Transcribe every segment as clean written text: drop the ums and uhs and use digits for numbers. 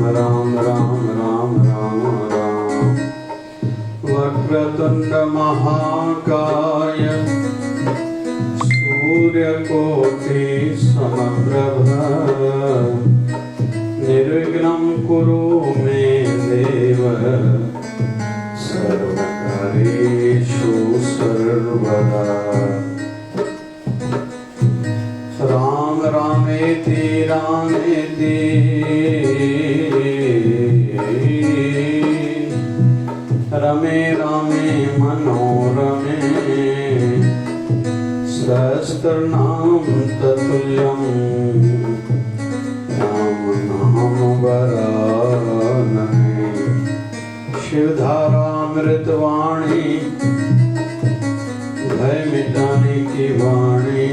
राम राम राम राम राम। वक्रतुंड महाकाय सूर्यकोटि समप्रभ निर्विघ्नं कुरु मे देव सर्वकार्येषु सर्वदा। राम रामेति रामेति रमे रामे मनोरमे सहस्रनाम तत्तुल्यं राम नाम वरानने। शिवधारामृतवाणी भय मिटाने की वाणी।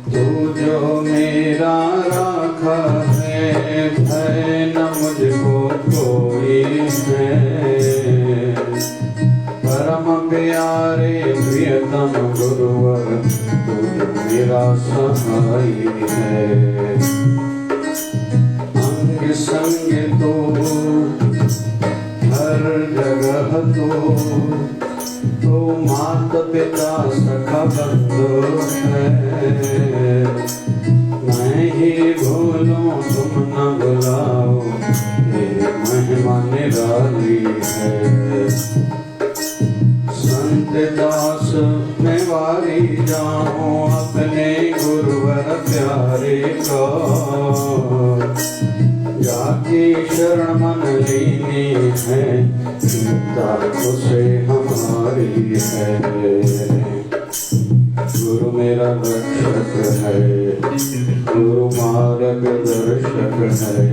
तू जो मेरा राखा है भय न मुझको कोई है। परम प्यारे प्रियतम गुरुवर तू मेरा सहाय है। अंग संग तो हर जगह तो मात पिता सखा बंधु है। मैं ही भूलूं तुम न बुलाओ मेरी महिमा निराली है। संत दास मैं वारी जाऊं अपने गुरुवर प्यारे को। जाकी शरण मन लीनी है चिंता उसे हमारी है। गुरु मेरा रक्षक है गुरु मार्ग दर्शक है।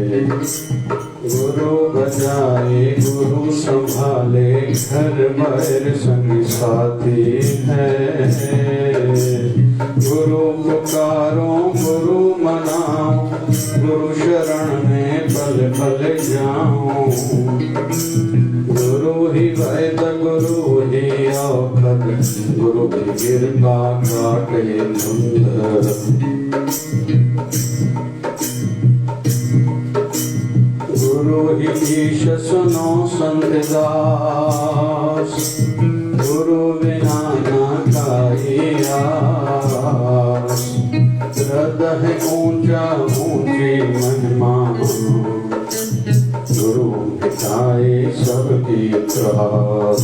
गुरु बचाए गुरु संभाले घर बाहर संगी साथी है। गुरु पुकारो गुरु मनाओ गुरु शरण में पल पल जाऊं। गुरु ही वैद गुरु ही औखद गुरु की कृपा काटे धुंध। गुरु ही ईश सुनो संत दास गुरु बिना न काई आस। हृदय ऊंचा ऊंची महिमा गुरु मिटाए सबकी त्रास।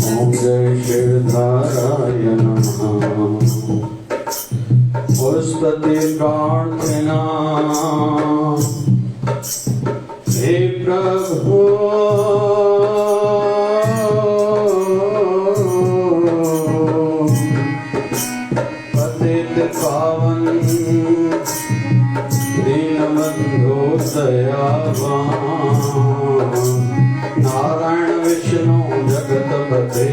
ओम जय शिवधाराय नमः। पुष्पति प्रार्थना हे प्रभु पतित पावन दीनबंधु दयावान। नारायण विष्णु जगतपते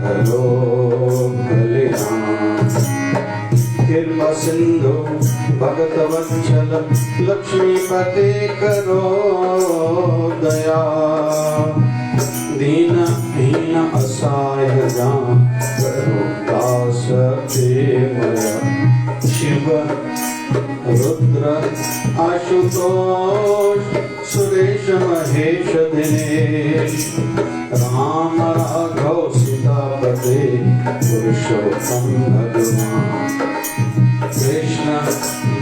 करो कल्याण। कृपा सिंधु भगत वत्सल लक्ष्मीपते करो दया। दीन हीन असहाय जान करो दास प्रेमया। शिव रुद्र आशुतोष सुरेश महेश दिनेश। राम राघव सीतापते पुरुषोत्तम भगवान। कृष्ण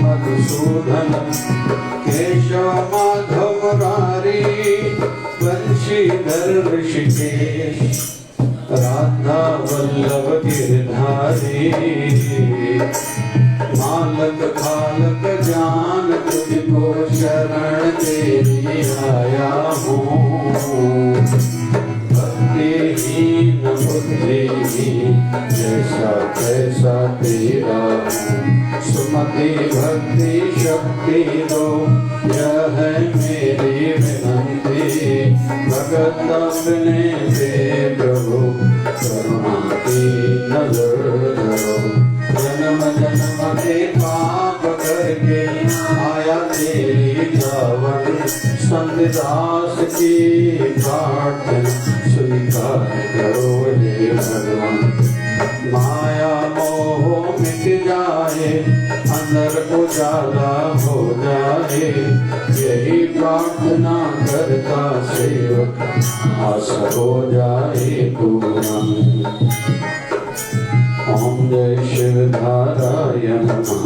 मधुसूदन केशव माधव मुरारी। बंशीधर ऋषिकेश राधा वल्लभ गिरधारी। मालक खालक जान तुझको शरण तेरी आया हूँ। भक्तिहीन बुद्धिहीन जैसा तैसा तेरा हूँ। सुमति भक्ति शक्ति दो यह है मेरी विनंती। भगत अपने दे प्रभु करुणा की नजर धरो। जन्म जन्म के पाप करके आया तेरी गावन। संत दास की प्रार्थना स्वीकार करो हे भगवान। माया मोह मिट जाए अंदर उजाला हो जाए, यही प्रार्थना करता सेवक आस हो जाए पूर्ण। ओम जय शिव धाराय नमः।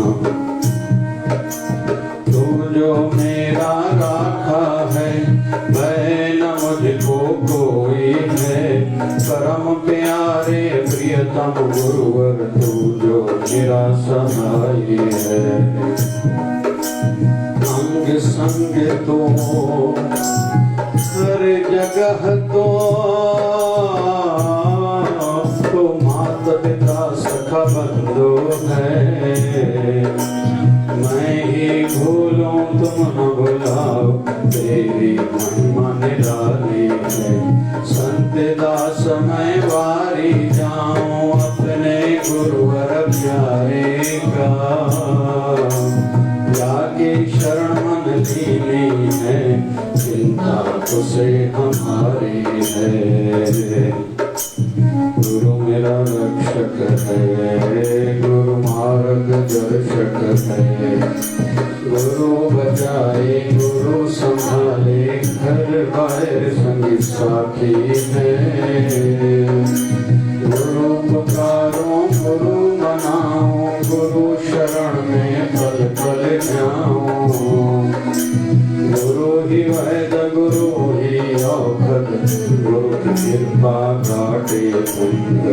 तू जो मेरा राखा है, वह न मुझको कोई है, परम प्यारे प्रियतम गुरुवर तू जो मेरा सहाय है। अंग संग तो हर जगह तो माता पिता सखा बंधु है। मैं ही भूलूं तुम न भुलाओ, तेरी महिमा निराली है। संत दास मैं वारी जाऊं, अपने गुरुवर प्यारे का, जाके शरण मन लीनी है, चिंता तुझसे हमारी है। गुरु मेरा रक्षक है, गुरु मार्ग दर्शक है, गुरु बचाए गुरु संभाले, घर बाहर संगी साथी है। गुरु पुकारो गुरु मनाओ, गुरु शरण में पल पल जाऊं। गुरु ही वैद गुरु ही औखद, गुरु की कृपा काटे बंद।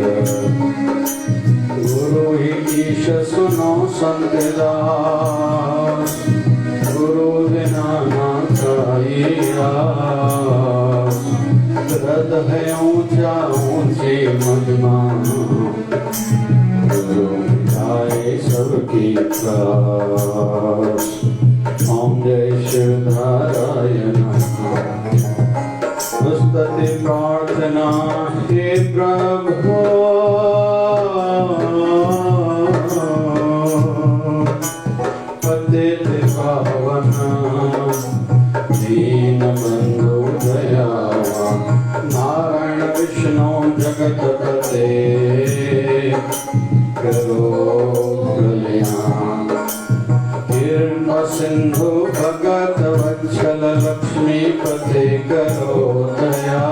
गुरु ही ईश सुनो संत दास, गुरु बिना ना कोई आस। हृदय ऊंचा ऊंची महिमा, गुरु मिटाए सबकी त्रास। ओम जय शिव धाराय नमः। स्तुति प्रार्थना हे प्रभु, पतित पावन दीन बंधु दयावान, नारायण विष्णु जगत पते, करो कल्याण। कृपा सिंधु भगत वत्सल, लक्ष्मी पते करो दया।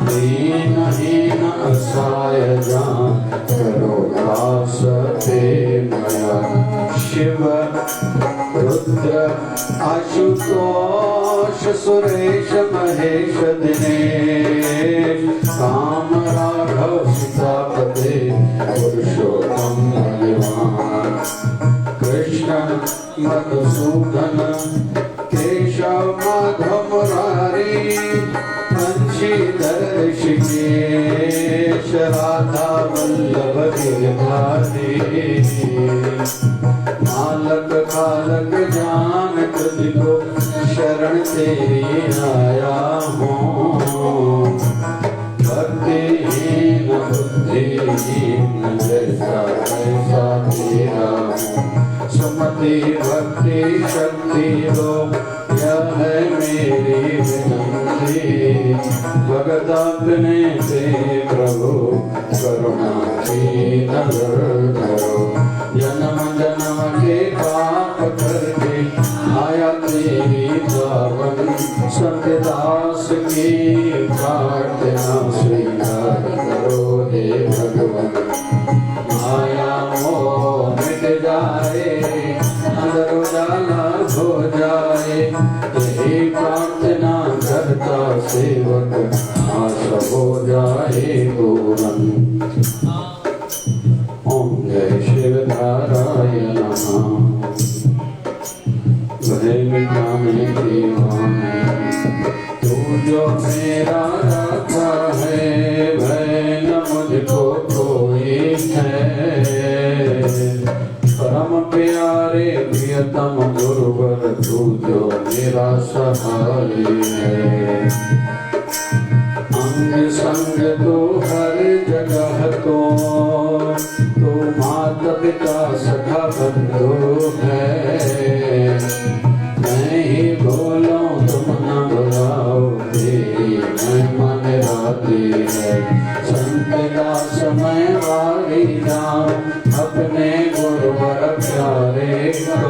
दीनहीन असहाय जान, करो दास पे मया। शिव रुद्र आशुतोष, सुरेश महेश दिनेश, काम राघव सीतापते, पुरुषोत्तम भगवान। कृष्ण मधुसूदन केशव माधव मुरारी, बंशीधर ऋषिकेश, राधा वल्लभ गिरधारी। मालक कालक जान, तुझको शरण तेरी आया हूँ। भक्तिहीन बुद्धिहीन जैसा ऐसा तेरा हूँ। सुमति भक्ति शक्ति दो, यह है मेरी विनती। भगत अपने से प्रभु, करुणा की नजर धरो। जन्म जन्म के पाप करके आया तेरी पावन, संत दास की प्रार्थना स्वीकार करो हे भगवान। माया मोह मिट जाए, अंदर उजाला हो जाए, यही प्रार्थना करता सेवक आस हो जाए पूर्ण। ओम जय शिव धाराय नमः। भय मिटाने की वाणी, तू जो मेरा राखा है, भय न मुझको कोई है। परम प्यारे प्रियतम गुरुवर तू जो मेरा सहाय है। अंग संग तो हर जगह तो माता पिता सखा बंधु है। मैं ही बोलूं तुम न बुलाओ, तेरी महिमा निराली है। संत दास मैं वारी जाऊं, अपने का,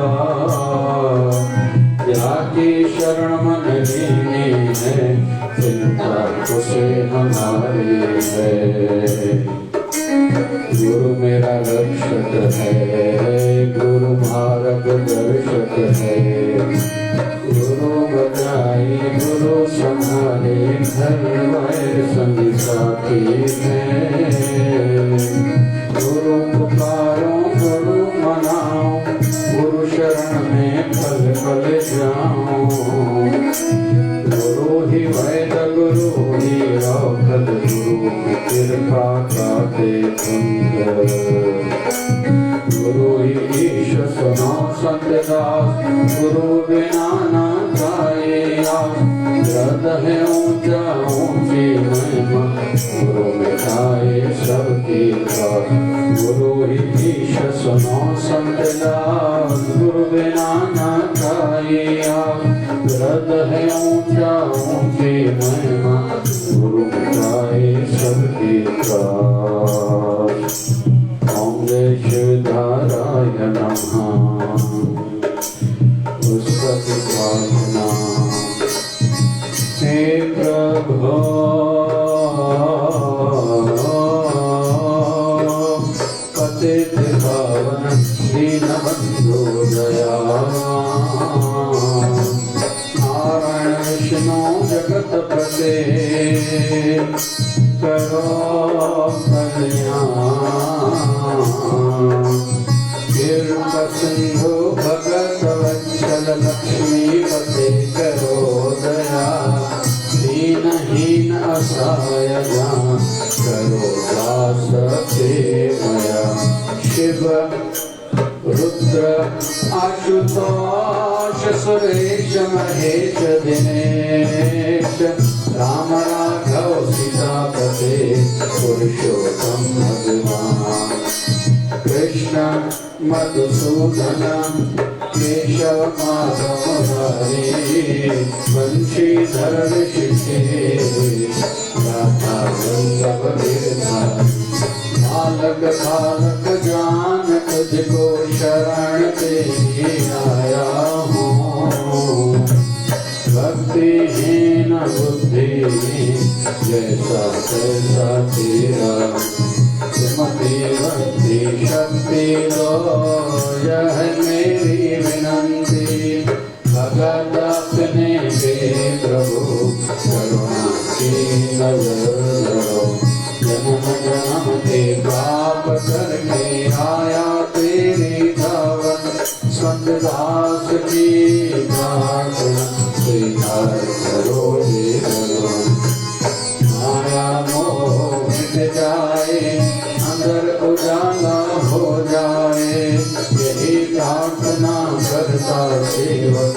जाके शरण मन लेनी है, चिंता उसे हमारी है। गुरु मेरा रक्षक है, गुरु मार्गदर्शक है, गुरु बचाए गुरु संभाले, घर वैर संगी साथी है। गुरु पुकारो गुरु मनाओ, गुरु शरण में पल पल जाओ। गुरु ही वैद गुरु ही औषध, गुरु की कृपा का पुंज। गुरु ही ईश सुनो संत दास, गुरु बिना ना जाए आस। हृदय ऊंचा ऊंची महिमा, गुरु मिटाए सबकी त्रास। गुरु ही ईश सुनो संत दास, गुरु बिना ना जाए आस। हृदय ऊंचा ऊंची महिमा, गुरु मिटाए सबकी त्रास। ओम जय शिवधाराय नमः। पुस्तक प्रार्थना। हे प्रभु पतित पावन दीनबंधु दयावान, नारायण विष्णु जगत पते, करो कल्याण। कृपा सिंधु भगत वत्सल लक्ष्मी पते, करो दया। दीनहीन असहाय जान, करो दास प्रेमया। शिव रुद्र आशुतोष सुरेश महेश दिनेश, राम राघव सीतापते, पुरुषोत्तम भगवान। कृष्ण मधुसूदन केशव माधव हरे, बंशीधर ऋषिकेश, राधा वल्लभ गिरधारी। बालक बालक जान तुझको शरण तेरी आया हूँ, भक्तिहीन बुद्धिहीन जैसा तैसा तेरा। सुमति भक्ति शक्ति दो, यह मेरी विनंती। भगत अपने के प्रभु, करुणा की नजर धरो। जन्म जन्म के पाप करके आया तेरी धावन, संत दास की प्रार्थना स्वीकार करो हे भगवान। माया मोह मिट जाए, अंदर उजाला हो जाए, यही प्रार्थना करता सेवक।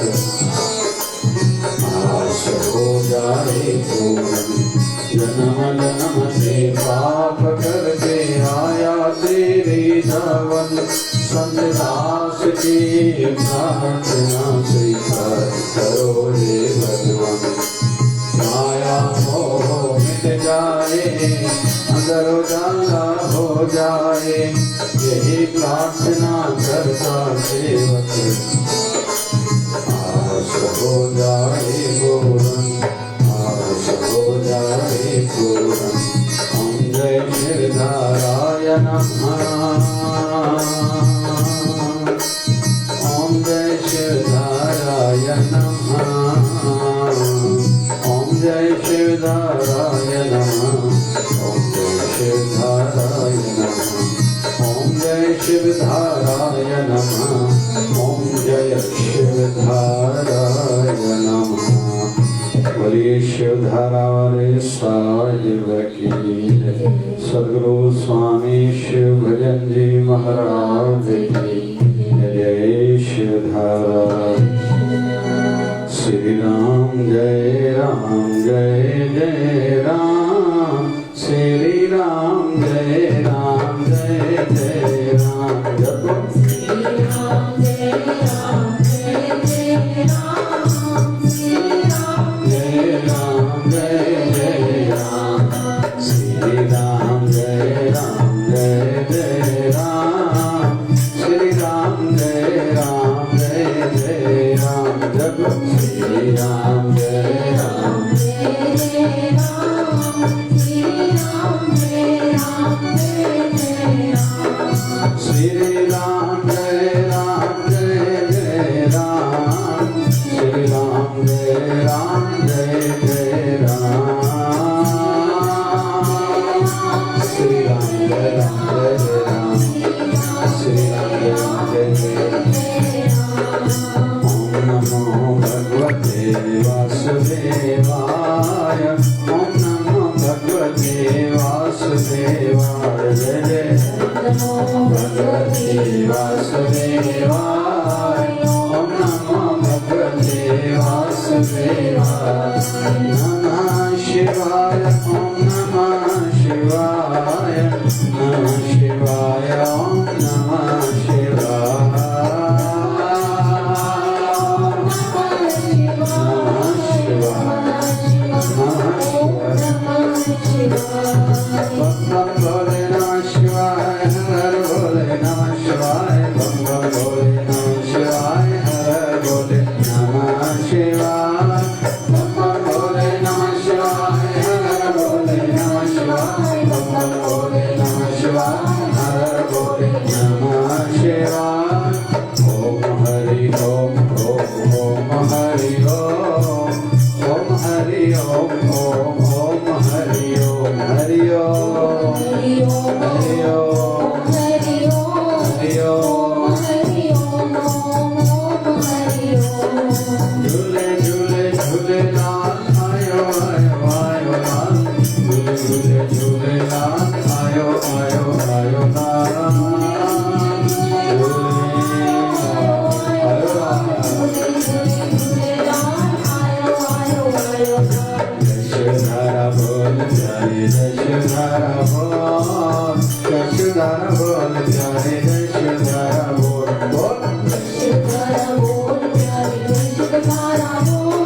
आस हो जाए पूर्ण, जन्म जन्म से पाप करके आया तेरी धावन, संत दास की प्रार्थना स्वीकार करो हे भगवान। माया मोह मिट जाए, अंदर उजाला हो जाए, यही प्रार्थना करता सेवक। आस हो जाए पूर्ण, आस हो जाए पूर्ण। ओम जय शिवधाराय नमः। ओम जय शिवधाराय नमः। ओम जय शिवधाराय नमः। ओम जय शिवधाराय नमः। ओम जय शिवधाराय नमः। ओम जय शिवधाराय नमः। बोलिए शिवधारा वाले साहिब की जय। सद्गुरु स्वामी शिव भजन जी महाराज की जय। शिवधारा। श्री राम जय राम जय जय राम, श्री राम जय राम जय जय राम। जपो श्री राम जय राम जय जय राम, श्री राम जय राम जय जय राम, श्री राम जय राम जय जय राम, श्री राम जय राम श्री राम जय जय राम, श्री राम जय जय राम, श्री राम जय राम, श्री राम जय जय राम। ओम नमो भगवते वासुदेवाय, ओम नमो भगवते वासुदेवाय, जय जय नमो भगवते वासुदेवाय, ओम नमो भगवते वासुदेवाय, नमः शिवाय, ओम नमः शिवाय, नमः शिवाय, ओम नमः शिवाय, बम भोले नमः शिवाय, हर भोले नमः शिवाय, बम भोले नमः शिवाय, हर भोले नमः शिवाय, बम भोले नमः शिवाय, हर भोले नमः शिवाय, बम भोले नमः शिवाय, हर भोले नमः शिवाय। ओम हरि ओम, ओम हरि ओम, ओम हरि ओम, ओम हरि ओम, हरि ओम, हरि ओम, हरि ओम, हरि ओम, हरि ओम, हरि ओम। झूले झूले झूलेलाल आयो आयो आयो लाल, झूले झूले झूलेलाल आयो आयो आयो लाल, यशोधरा बोल प्यारे यशोधरा बोल, यशोधरा बोल प्यारे यशोधरा बोल, बोल यशोधरा बोल प्यारे यशोधरा बोल,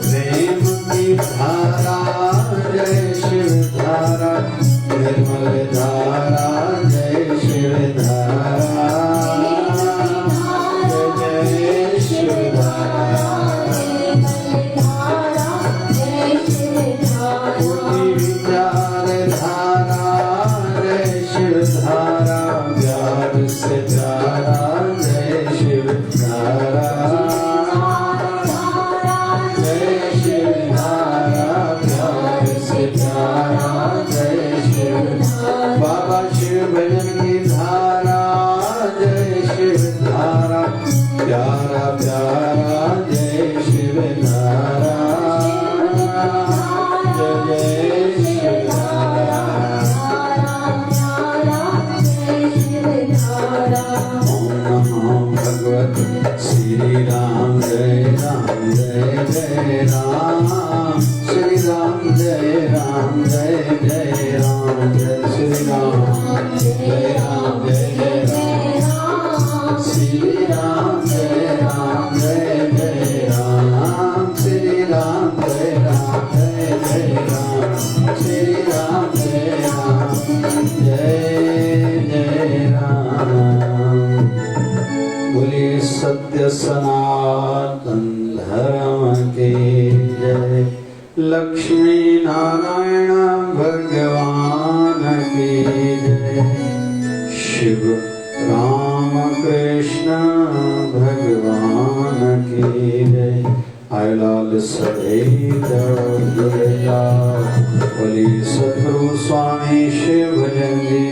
प्रेम की धारा जय शिव धारा, निर्मल धारा जय शिव धारा, जय शिव धारा, कोटि विचार धारा जय शिव धारा, प्यार से प्यारा जय शिव धारा, जय शिव धारा, प्यार से प्यारा जय शिव धारा, बाबा शिव भजन की धारा जय शिव धारा, प्यारा प्यारा जय शिव धारा, जय शिव धारा। ओम नमो भगवते श्री राम जय जय राम, श्री राम जय जय राम, जय श्री राम जय जय राम, श्री राम जय जय राम, श्री राम जय जय राम, श्री राम जय राम। बोलिए सत्य सनातन धर्म के जय, लक्ष्मी नारायण भगवान की जय, शिव राम कृष्ण भगवान की जय, आयलाल सदैव जुड़ेलाल। बोलिए सद्गुरु स्वामी शिव भजन जी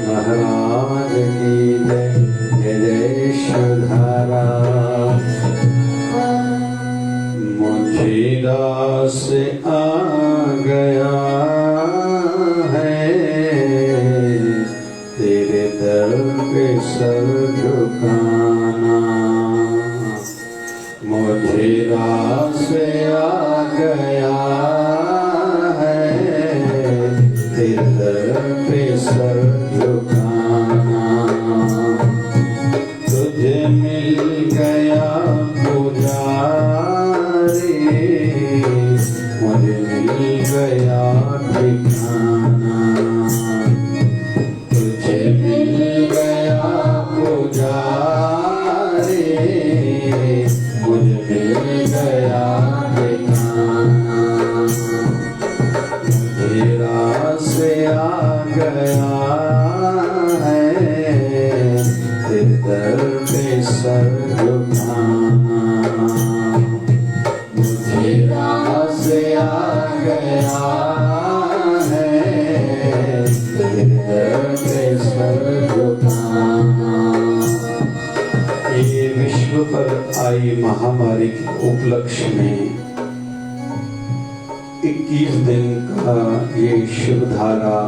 महाराज की जय, जय जय शिवधारा। मुझे दास आ गया है, तेरे दर पे सर झुकाना, मुझे दास आ गया है, तेरे दर पे सर झुकाना, तुझे मिल गया पुजारी, मुझे मिल गया ठिकाना, तुझे मिल गया पुजारी, मुझे मिल गया ठिकाना, मुझे गया है, तेरे दर पे सर झुकाना। मुझे रास आ गया है, तेरे दर पे सर झुकाना। ये विश्व पर आई महामारी के उपलक्ष्य में 21 दिन का ये शिवधारा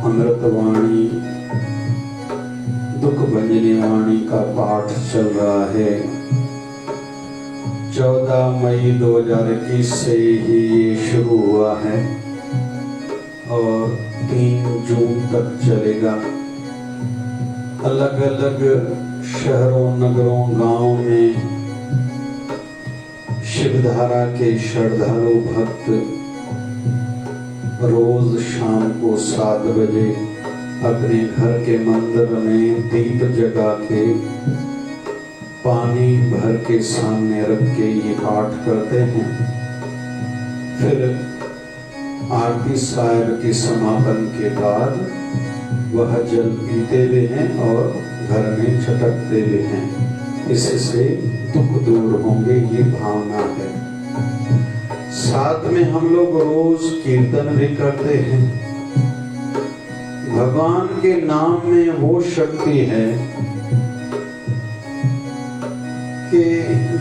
अमृतवाणी दुख भंजनी वाणी का पाठ चल रहा है। 14 मई 2021 से ही ये शुरू हुआ है और 3 जून तक चलेगा। अलग अलग शहरों, नगरों, गांवों में शिवधारा के श्रद्धालु भक्त रोज शाम को 7 बजे अपने घर के मंदिर में दीप जगा के पानी भर के सामने रख के ये पाठ करते हैं। फिर आरती साहिब के समापन के बाद वह जल पीते भी हैं और घर में छटकते भी हैं। इससे दुख दूर होंगे, ये भावना है। साथ में हम लोग रोज कीर्तन भी करते हैं। भगवान के नाम में वो शक्ति है कि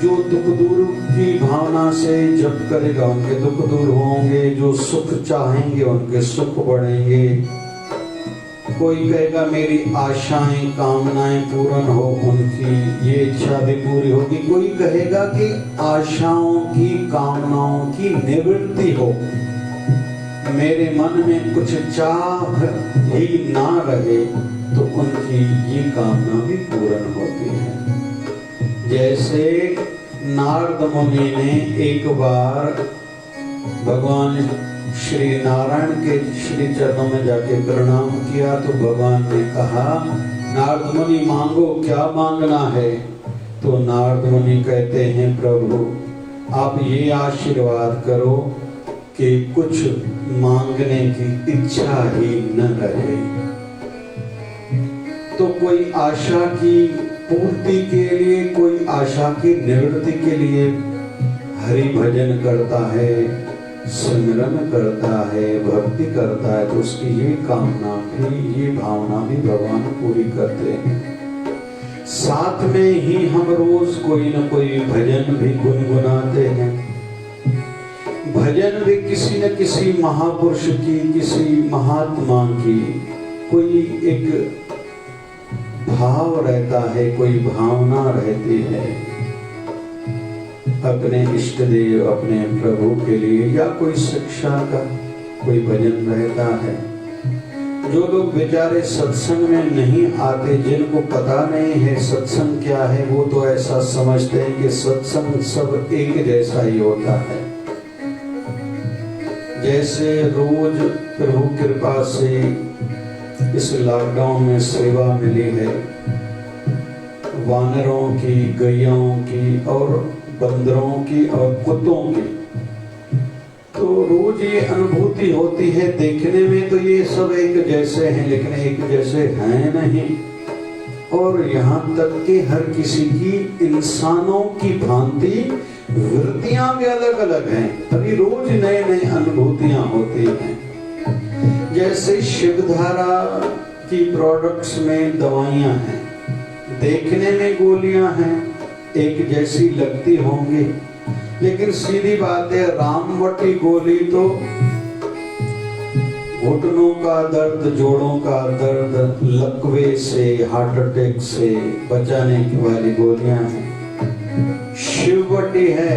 जो दुख दूर की भावना से जप करेगा उनके दुख दूर होंगे, जो सुख चाहेंगे उनके सुख बढ़ेंगे। कोई कहेगा मेरी आशाएं कामनाएं पूर्ण हो, उनकी ये इच्छा भी पूरी होगी। कोई कहेगा कि आशाओं की कामनाओं की निवृत्ति हो, मेरे मन में कुछ चाह ही ना रहे, तो उनकी ये कामना भी पूर्ण होती है। जैसे नारद मुनि ने एक बार भगवान श्री नारायण के श्री चरणों में जाके प्रणाम किया तो भगवान ने कहा, नारद मुनि मांगो, क्या मांगना है? तो नारद मुनि कहते हैं, प्रभु आप ये आशीर्वाद करो कि कुछ मांगने की इच्छा ही न रहे। तो कोई आशा की पूर्ति के लिए, कोई आशा की निवृत्ति के लिए हरि भजन करता है, सिमरन करता है, भक्ति करता है, तो उसकी ये कामना भी, ये भावना भी भगवान पूरी करते हैं। साथ में ही हम रोज कोई न कोई भजन भी गुनगुनाते हैं। भजन भी किसी न किसी महापुरुष की, किसी महात्मा की कोई एक भाव रहता है, कोई भावना रहती है अपने इष्ट देव, अपने प्रभु के लिए, या कोई शिक्षा का कोई भजन रहता है। जो लोग बेचारे सत्संग में नहीं आते, जिनको पता नहीं है सत्संग क्या है, वो तो ऐसा समझते हैं कि सत्संग सब एक जैसा ही होता है। जैसे रोज प्रभु कृपा से इस लॉकडाउन में सेवा मिली है, वानरों की, गैयों की और बंदरों की और कुत्तों की, तो रोज ये अनुभूति होती है। देखने में तो ये सब एक जैसे हैं, लेकिन एक जैसे हैं नहीं। और यहाँ तक कि हर किसी की इंसानों की भांति वृत्तियां भी अलग अलग हैं। अभी रोज नए नए अनुभूतियां होती हैं। जैसे शिवधारा की प्रोडक्ट्स में दवाइयां हैं, देखने में गोलियां हैं, एक जैसी लगती होंगी, लेकिन सीधी बात है, रामवटी गोली तो घुटनों का दर्द, जोड़ों का दर्द, लकवे से, हार्ट अटैक से बचाने की वाली गोलियां हैं। शिववटी है,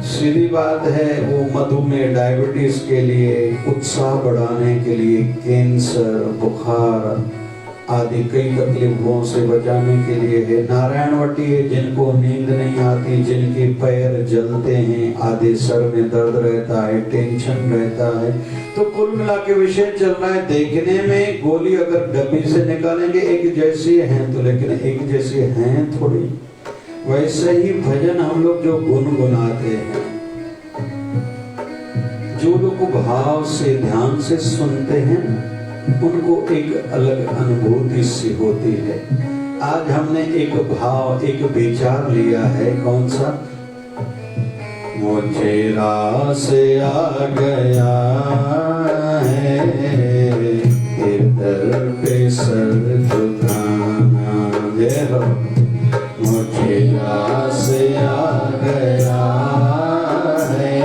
सीधी बात है, वो मधुमेह, डायबिटीज के लिए, उत्साह बढ़ाने के लिए, कैंसर, बुखार आदि कई तकलीफों से बचाने के लिए है। नारायणवटी है, जिनको नींद नहीं आती, जिनके पैर जलते हैं, आधे सर में दर्द रहता है, टेंशन रहता है। तो कुल मिला के विषय चल रहा है, देखने में गोली अगर डब्बी से निकालेंगे एक जैसी हैं, तो लेकिन एक जैसी हैं थोड़ी। वैसे ही भजन हम लोग जो गुनगुनाते हैं, जो लोग भाव से ध्यान से सुनते हैं, उनको एक अलग अनुभूति सी होती है। आज हमने एक भाव, एक विचार लिया है, कौन सा? मुझे रास आ गया है, दर पे सर झुकाना। जय हो। मुझे रास आ गया है,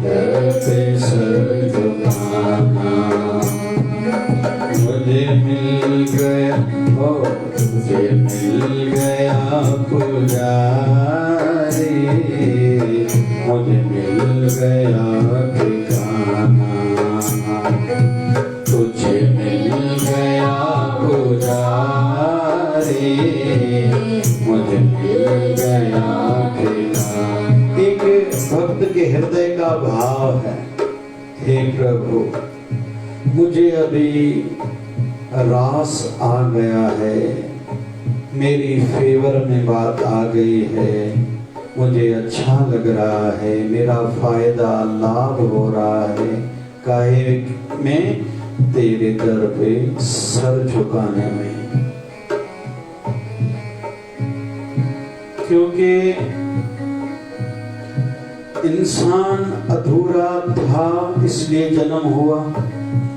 दर पे सर झुकाना। मुझे मिल गया, ओ मुझे मिल गया पुजारी, मुझे मिल गया ठिकाना। तुझे मिल गया पुजारी, मुझे मिल गया ठिकाना। एक भक्त के हृदय का भाव है, हे प्रभु मुझे अभी रास आ गया है, मेरी फेवर में बात आ गई है, मुझे अच्छा लग रहा है, मेरा फायदा लाभ हो रहा है, काहे में? तेरे दर पे सर झुकाने में। क्योंकि इंसान अधूरा था इसलिए जन्म हुआ,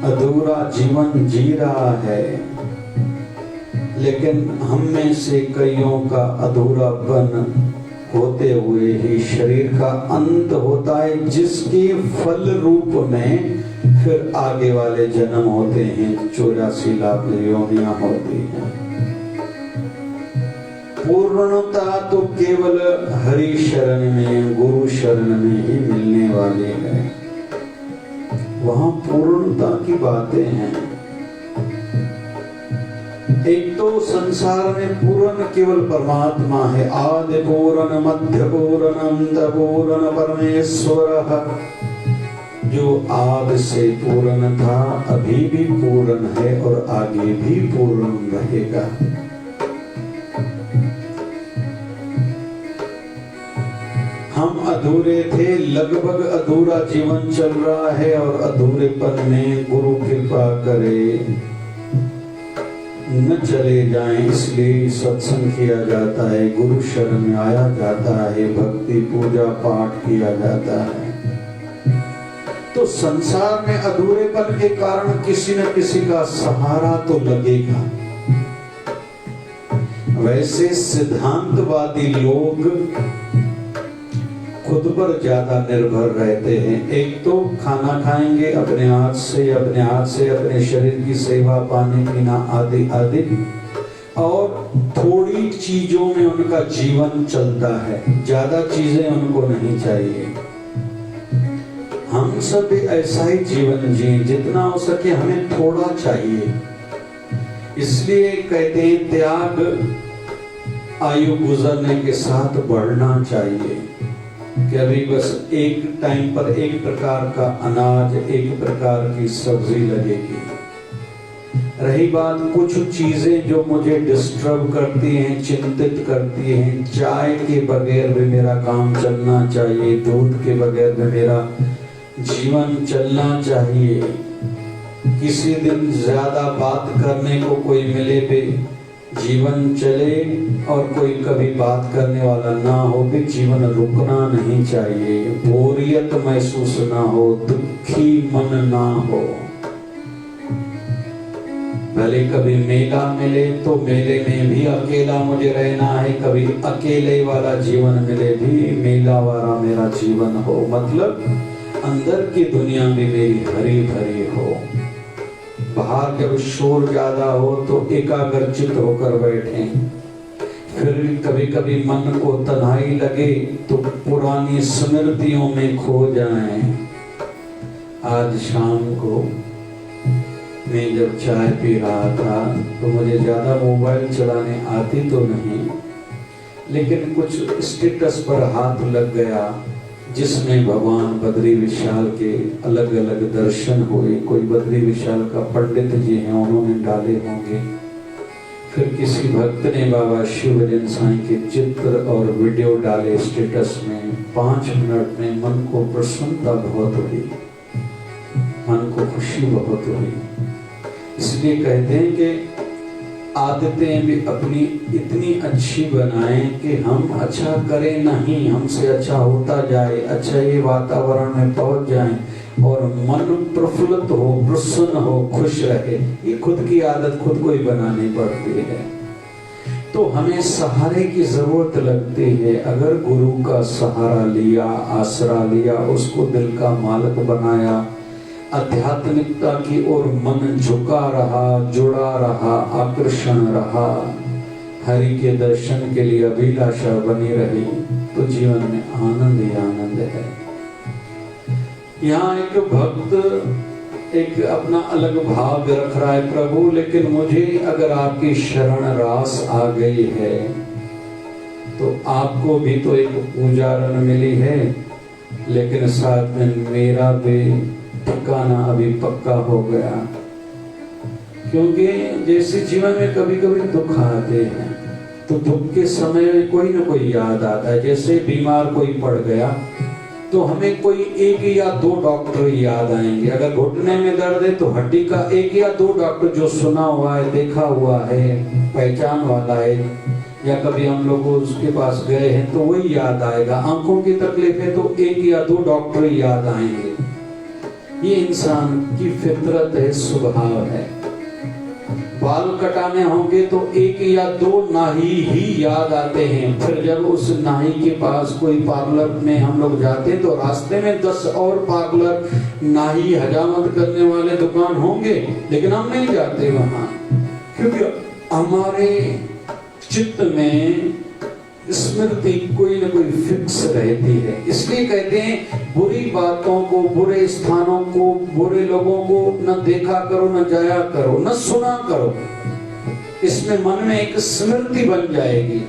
अधूरा जीवन जी रहा है। लेकिन हम में से कईयों का अधूरापन होते हुए ही शरीर का अंत होता है, जिसके फल रूप में फिर आगे वाले जन्म होते हैं, 84 लाख योनियां होती हैं। पूर्णता तो केवल हरि शरण में, गुरु शरण में ही मिलने वाली है। वहां पूर्णता की बातें हैं। एक तो संसार में पूर्ण केवल परमात्मा है, आदि पूर्ण, मध्य पूर्ण, अंत पूर्ण परमेश्वर, जो आदि से पूर्ण था, अभी भी पूर्ण है और आगे भी पूर्ण रहेगा। हम अधूरे थे, लगभग अधूरा जीवन चल रहा है और अधूरेपन में गुरु कृपा करे न चले जाएं, इसलिए सत्संग किया जाता है, गुरु शरण में आया जाता है, भक्ति पूजा पाठ किया जाता है। तो संसार में अधूरेपन के कारण किसी न किसी का सहारा तो लगेगा। वैसे सिद्धांतवादी लोग खुद पर ज्यादा निर्भर रहते हैं। एक तो खाना खाएंगे अपने हाथ से, अपने हाथ से अपने शरीर की सेवा, पानी पीना आदि आदि, और थोड़ी चीजों में उनका जीवन चलता है, ज्यादा चीजें उनको नहीं चाहिए। हम सब भी ऐसा ही जीवन जिए, जितना हो सके हमें थोड़ा चाहिए। इसलिए कहते हैं त्याग आयु गुजरने के साथ बढ़ना चाहिए, कि अभी बस एक टाइम पर एक प्रकार का अनाज, एक प्रकार की सब्जी लगेगी। रही बात कुछ चीजें जो मुझे डिस्टर्ब करती हैं, चिंतित करती हैं, चाय के बगैर भी मेरा काम चलना चाहिए, दूध के बगैर भी मेरा जीवन चलना चाहिए। किसी दिन ज्यादा बात करने को कोई मिले भी जीवन चले, और कोई कभी बात करने वाला ना हो भी जीवन रुकना नहीं चाहिए। बोरियत महसूस ना हो, दुखी मन ना हो। भले कभी मेला मिले तो मेले में भी अकेला मुझे रहना है, कभी अकेले वाला जीवन मिले भी मेला वाला मेरा जीवन हो। मतलब अंदर की दुनिया भी मेरी हरी भरी हो। बाहर जब शोर ज्यादा हो तो एकाग्रचित होकर बैठे। फिर कभी कभी मन को तन्हाई लगे तो पुरानी स्मृतियों में खो जाएं। आज शाम को मैं जब चाय पी रहा था तो मुझे ज्यादा मोबाइल चलाने आती तो नहीं, लेकिन कुछ स्टेटस पर हाथ लग गया जिसमें भगवान बद्री विशाल के अलग अलग दर्शन हुए। कोई बद्री विशाल का पंडित जी हैं, उन्होंने डाले होंगे। फिर किसी भक्त ने बाबा शिवजन साईं के चित्र और वीडियो डाले स्टेटस में। 5 मिनट में मन को प्रसन्नता बहुत हुई। मन को खुशी बहुत हुई। इसलिए कहते हैं कि आदतें भी अपनी इतनी अच्छी बनाएं कि हम अच्छा करें नहीं, हमसे अच्छा होता जाए, अच्छा ये वातावरण में पहुंच जाएं और मन प्रफुल्लित हो, प्रसन्न हो, खुश रहे। ये खुद की आदत खुद को ही बनानी पड़ती है। तो हमें सहारे की जरूरत लगती है। अगर गुरु का सहारा लिया, आसरा लिया, उसको दिल का मालिक बनाया, आध्यात्मिकता की ओर मन झुका रहा, जुड़ा रहा, आकर्षण रहा, हरि के दर्शन के लिए अभिलाषा बनी रही, तो जीवन में आनंद ही आनंद है। यहाँ एक भक्त एक अपना अलग भाव रख रहा है, प्रभु लेकिन मुझे अगर आपकी शरण रास आ गई है तो आपको भी तो एक पूजा रण मिली है, लेकिन साथ में मेरा भी ठिकाना अभी पक्का हो गया। क्योंकि जैसे जीवन में कभी कभी दुख आते हैं तो दुख के समय में कोई ना कोई याद आता है। जैसे बीमार कोई पड़ गया तो हमें कोई एक या दो डॉक्टर याद आएंगे। अगर घुटने में दर्द है तो हड्डी का एक या दो डॉक्टर जो सुना हुआ है, देखा हुआ है, पहचान वाला है, या कभी हम लोग उसके पास गए हैं तो वही याद आएगा। आंखों की तकलीफ है तो एक या दो डॉक्टर याद आएंगे। ये इंसान की फितरत है, स्वभाव है। बाल कटाने होंगे तो एक या दो नाई ही याद आते हैं। फिर जब उस नाई के पास कोई पार्लर में हम लोग जाते तो रास्ते में 10 और पार्लर, नाई हजामत करने वाले दुकान होंगे, लेकिन हम नहीं जाते वहां, क्योंकि हमारे चित्त में स्मृति कोई ना कोई फिक्स रहती है। इसलिए कहते हैं बुरी बातों को, बुरे स्थानों को, बुरे लोगों को न देखा करो, न जाया करो, न सुना करो। इसमें मन में एक स्मृति बन जाएगी।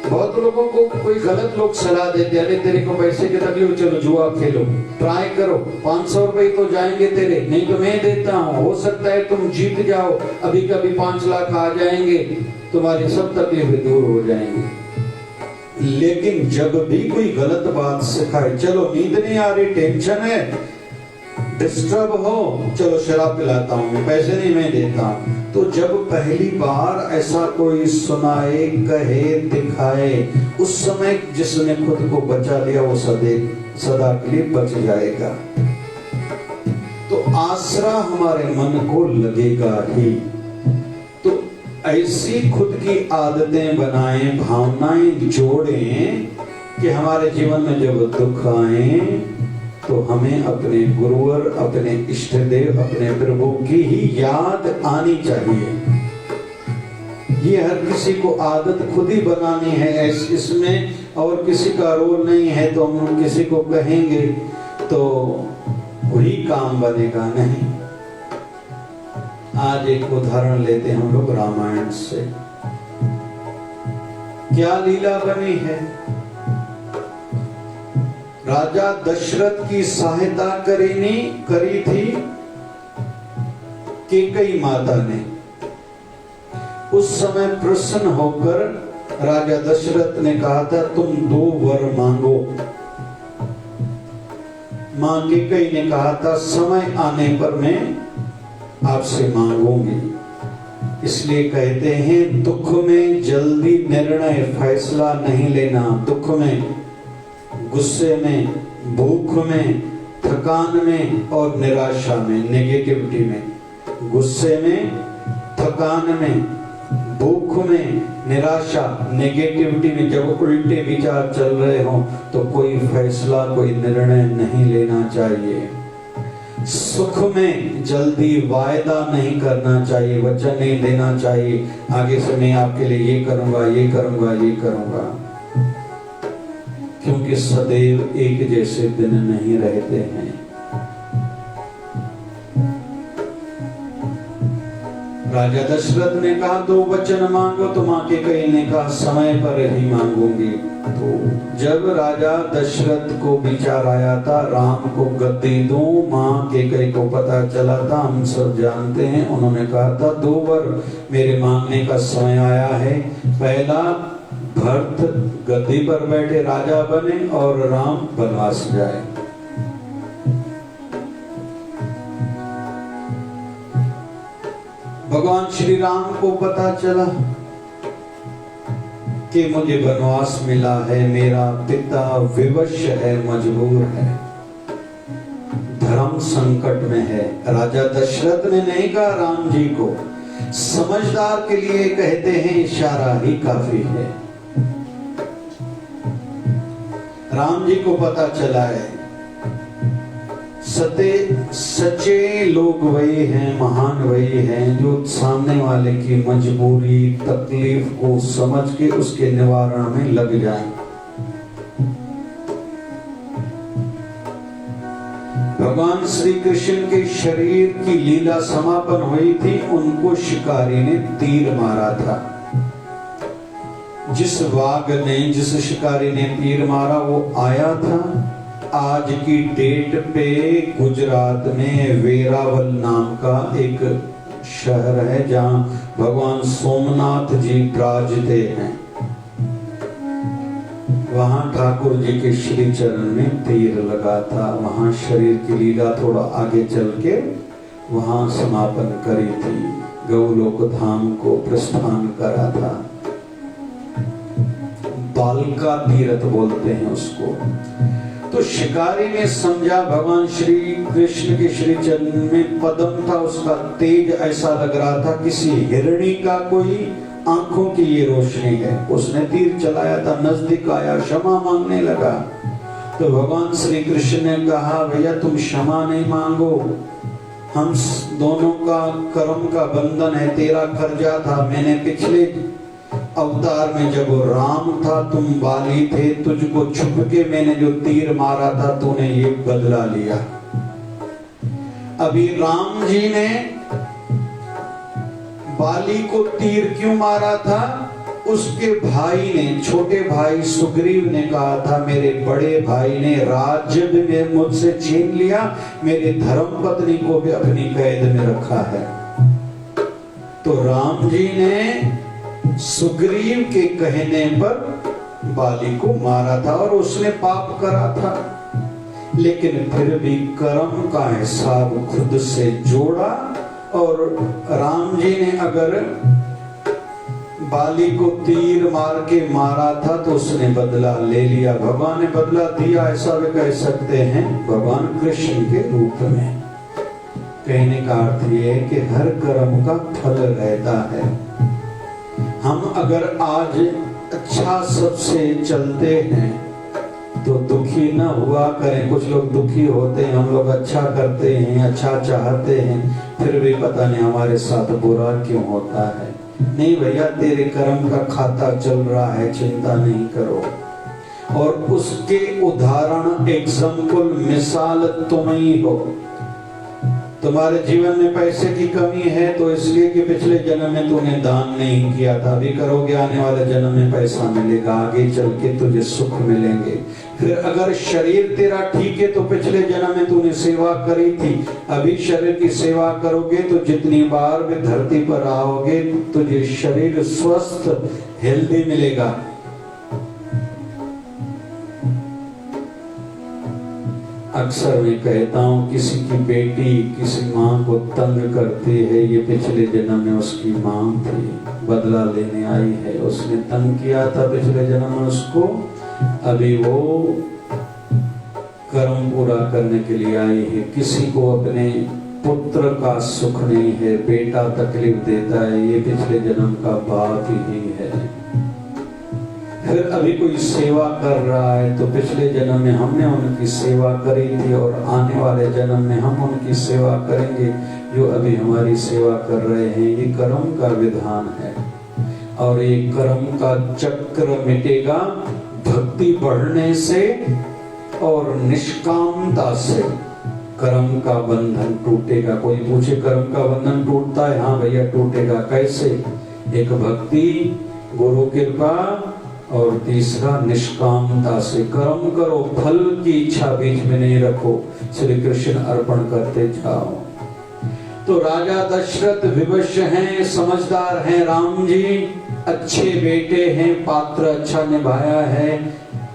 बहुत लोगों को कोई गलत लोग सलाह देते, अरे तेरे को पैसे की तकलीफ, चलो जुआ खेलो, ट्राई करो, 500 रुपए तो जाएंगे तेरे, नहीं तो मैं देता हूँ, हो सकता है तुम जीत जाओ, अभी कभी 5 लाख आ जाएंगे, तुम्हारी सब तकलीफें दूर हो जाएंगी। लेकिन जब भी कोई गलत बात सिखाए, चलो नींद नहीं आ रही, टेंशन है, डिस्टर्ब हो, चलो शराब पिलाता हूं मैं, पैसे नहीं मैं देता हूं, तो जब पहली बार ऐसा कोई सुनाए, कहे, दिखाए, उस समय जिसने खुद को बचा लिया वो सदा के लिए बच जाएगा। तो आसरा हमारे मन को लगेगा ही। तो ऐसी खुद की आदतें बनाएं, भावनाएं जोड़ें कि हमारे जीवन में जब दुख आए तो हमें अपने गुरुवर, अपने इष्ट देव, अपने प्रभु की ही याद आनी चाहिए। ये हर किसी को आदत खुद ही बनानी है, इसमें और किसी का रोल नहीं है। तो हम किसी को कहेंगे तो वही काम बनेगा नहीं। आज एक उदाहरण लेते हैं हम लोग रामायण से। क्या लीला बनी है? राजा दशरथ की सहायता करी थी कैकेयी माता ने। उस समय प्रसन्न होकर राजा दशरथ ने कहा था तुम 2 वर मांगो। मां कैकेयी ने कहा था समय आने पर मैं आपसे मांगूंगी। इसलिए कहते हैं दुख में जल्दी निर्णय, फैसला नहीं लेना। दुख में, गुस्से में, भूख में, थकान में और निराशा में, नेगेटिविटी में, गुस्से में, थकान में, भूख में, निराशा, नेगेटिविटी में जब उल्टे विचार चल रहे हो तो कोई फैसला, कोई निर्णय नहीं लेना चाहिए। सुख में जल्दी वायदा नहीं करना चाहिए, वचन नहीं देना चाहिए आगे से मैं आपके लिए ये करूंगा, ये करूंगा, ये करूंगा, क्योंकि सदैव एक जैसे दिन नहीं रहते हैं। राजा दशरथ ने कहा 2 वचन मांगो, तो मां कैकेयी ने कहा समय पर ही मांगूंगी। तो जब राजा दशरथ को विचार आया था राम को गद्दी दूं, मां कैकेयी को पता चला था, हम सब जानते हैं, उन्होंने कहा था 2 वर मेरे मांगने का समय आया है। पहला, भरत गद्दी पर बैठे राजा बने और राम वनवास जाए। भगवान श्री राम को पता चला कि मुझे वनवास मिला है, मेरा पिता विवश है, मजबूर है, धर्म संकट में है। राजा दशरथ ने नहीं कहा राम जी को, समझदार के लिए कहते हैं इशारा ही काफी है। राम जी को पता चला है सच्चे लोग वही हैं, महान वही हैं जो सामने वाले की मजबूरी तकलीफ को समझ के उसके निवारण में लग जाएं। भगवान श्री कृष्ण के शरीर की लीला समापन हुई थी, उनको शिकारी ने तीर मारा था। जिस वाघ ने, जिस शिकारी ने तीर मारा वो आया था। आज की डेट पे गुजरात में वेरावल नाम का एक शहर है जहां भगवान सोमनाथ जी विराजते हैं। वहां ठाकुर जी के श्री चरण में तीर लगा था। वहां शरीर की लीला थोड़ा आगे चल के वहां समापन करी थी, गौलोक धाम को प्रस्थान करा था। बालका तीर्थ बोलते हैं उसको। तो शिकारी ने समझा भगवान श्री कृष्ण के श्री चरण में पद्म था, उसका तेज ऐसा लग रहा था किसी हिरणी का कोई आंखों की ये रोशनी है। उसने तीर चलाया था, नजदीक आया, क्षमा मांगने लगा। तो भगवान श्री कृष्ण ने कहा भैया तुम क्षमा नहीं मांगो, हम दोनों का कर्म का बंधन है, तेरा कर्जा था। मैंने पिछले अवतार में जब राम था तुम बाली थे, तुझको छुप के मैंने जो तीर मारा था तूने ये बदला लिया। अभी राम जी ने बाली को तीर क्यों मारा था? उसके भाई ने, छोटे भाई सुग्रीव ने कहा था मेरे बड़े भाई ने राज्य में मुझसे छीन लिया, मेरे धर्म पत्नी को भी अपनी कैद में रखा है। तो राम जी ने सुग्रीव के कहने पर बाली को मारा था और उसने पाप करा था, लेकिन फिर भी कर्म का हिसाब खुद से जोड़ा। और राम जी ने अगर बाली को तीर मार के मारा था तो उसने बदला ले लिया, भगवान ने बदला दिया, ऐसा भी कह सकते हैं भगवान कृष्ण के रूप में। कहने का अर्थ ये है कि हर कर्म का फल रहता है। हम अगर आज अच्छा सबसे चलते हैं तो दुखी न हुआ करें। कुछ लोग दुखी होते हैं, हम लोग अच्छा करते हैं, अच्छा चाहते हैं, फिर भी पता नहीं हमारे साथ बुरा क्यों होता है। नहीं भैया, तेरे कर्म का खाता चल रहा है, चिंता नहीं करो। और उसके उदाहरण, एग्जाम्पल, मिसाल तुम ही हो। तुम्हारे जीवन में पैसे की कमी है तो इसलिए कि पिछले जन्म में तूने दान नहीं किया था, अभी करोगे, आने वाले जन्म में पैसा मिलेगा, आगे चल के तुझे सुख मिलेंगे। फिर अगर शरीर तेरा ठीक है तो पिछले जन्म में तूने सेवा करी थी, अभी शरीर की सेवा करोगे तो जितनी बार भी धरती पर आओगे तुझे शरीर स्वस्थ हेल्दी मिलेगा। अक्सर मैं कहता हूँ किसी की बेटी किसी माँ को तंग करती है, ये पिछले जन्म में उसकी माँ थी, बदला लेने आई है। उसने तंग किया था पिछले जन्म में उसको, अभी वो कर्म पूरा करने के लिए आई है। किसी को अपने पुत्र का सुख नहीं है, बेटा तकलीफ देता है, ये पिछले जन्म का बाप ही है। फिर अभी कोई सेवा कर रहा है तो पिछले जन्म में हमने उनकी सेवा करी थी और आने वाले जन्म में हम उनकी सेवा करेंगे जो अभी हमारी सेवा कर रहे हैं। ये कर्म का विधान है और ये कर्म का चक्र मिटेगा भक्ति बढ़ने से और निष्कामता से। कर्म का बंधन टूटेगा। कोई पूछे कर्म का बंधन टूटता है? हाँ भैया टूटेगा। कैसे? एक भक्ति, गुरु कृपा और तीसरा निष्कामता से। कर्म करो, फल की इच्छा बीच में नहीं रखो, श्री कृष्ण अर्पण करते जाओ। तो राजा दशरथ विवश हैं, समझदार हैं, राम जी अच्छे बेटे हैं, पात्र अच्छा निभाया है,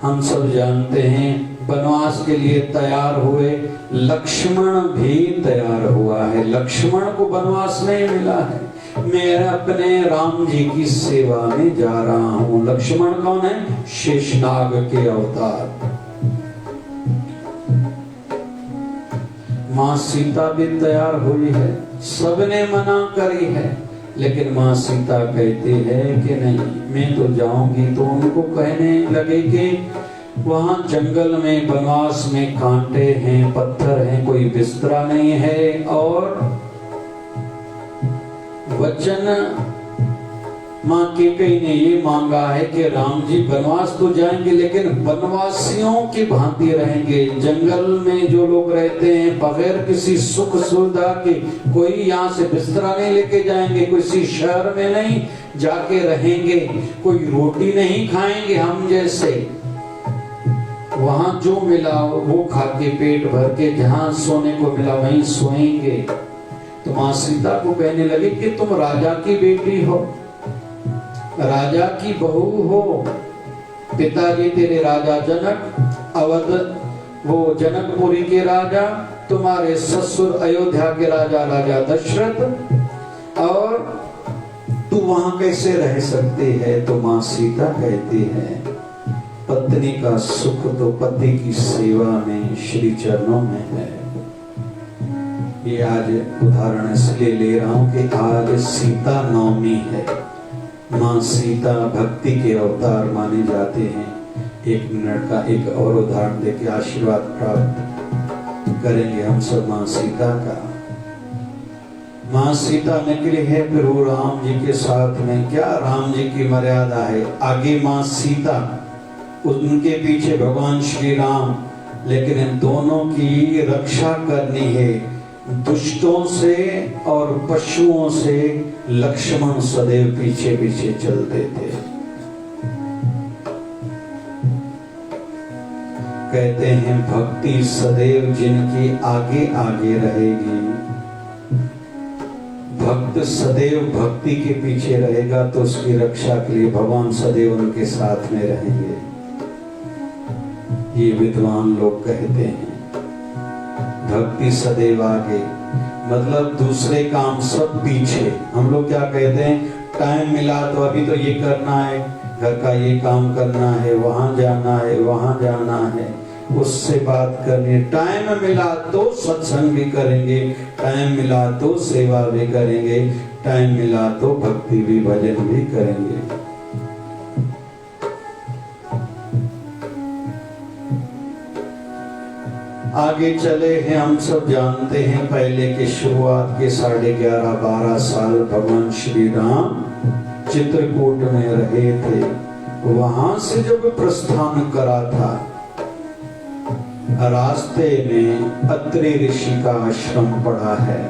हम सब जानते हैं। वनवास के लिए तैयार हुए, लक्ष्मण भी तैयार हुआ है। लक्ष्मण को वनवास नहीं मिला है, मैं अपने राम जी की सेवा में जा रहा हूं। लक्ष्मण कौन है? शेषनाग के अवतार। मां सीता भी तैयार हुई है, सबने मना करी है, लेकिन मां सीता कहती है कि नहीं, मैं तो जाऊंगी। तो उनको कहने लगे कि वहां जंगल में वनवास में कांटे हैं, पत्थर हैं, कोई बिस्तरा नहीं है, और वचन मां कैकेयी ने ये मांगा है कि राम जी वनवास तो जाएंगे, लेकिन वनवासियों की भांति रहेंगे। जंगल में जो लोग रहते हैं बगैर किसी सुख सुविधा के, कोई यहाँ से बिस्तरा नहीं लेके जाएंगे, किसी शहर में नहीं जाके रहेंगे, कोई रोटी नहीं खाएंगे हम जैसे, वहां जो मिला वो खा के पेट भर के, जहां सोने को मिला वहीं सोएंगे। तो मां सीता को कहने लगे कि तुम राजा की बेटी हो, राजा की बहू हो, पिताजी तेरे राजा जनक, अवध वो जनकपुरी के राजा, तुम्हारे ससुर अयोध्या के राजा राजा दशरथ, और तू वहां कैसे रह सकती है? तो मां सीता कहती है पत्नी का सुख तो पति की सेवा में, श्री चरणों में है। ये आज उदाहरण इसलिए ले रहा हूं कि आज सीता नवमी है। मां सीता भक्ति के अवतार माने जाते हैं। एक मिनट का एक और उदाहरण देके आशीर्वाद प्राप्त करेंगे हम सब मां सीता का। मां सीता निकली है प्रभु राम जी के साथ में। क्या राम जी की मर्यादा है? आगे मां सीता, उनके पीछे भगवान श्री राम, लेकिन इन दोनों की रक्षा करनी है दुष्टों से और पशुओं से। लक्ष्मण सदैव पीछे पीछे चलते थे। कहते हैं भक्ति सदैव जिनकी आगे आगे रहेगी, भक्त सदैव भक्ति के पीछे रहेगा तो उसकी रक्षा के लिए भगवान सदैव उनके साथ में रहेंगे। ये विद्वान लोग कहते हैं भक्ति सदैव आगे, मतलब दूसरे काम सब पीछे। हम लोग क्या कहते हैं, टाइम मिला तो अभी तो ये करना है, घर का ये काम करना है, वहां जाना है, वहां जाना है, उससे बात करनी है। टाइम मिला तो सत्संग भी करेंगे, टाइम मिला तो सेवा भी करेंगे, टाइम मिला तो भक्ति भी, भजन भी करेंगे। आगे चले हैं, हम सब जानते हैं पहले के शुरुआत के 11.5-12 साल भगवान श्री राम चित्रकूट में रहे थे। वहां से जब प्रस्थान करा था, रास्ते में अत्रि ऋषि का आश्रम पड़ा है।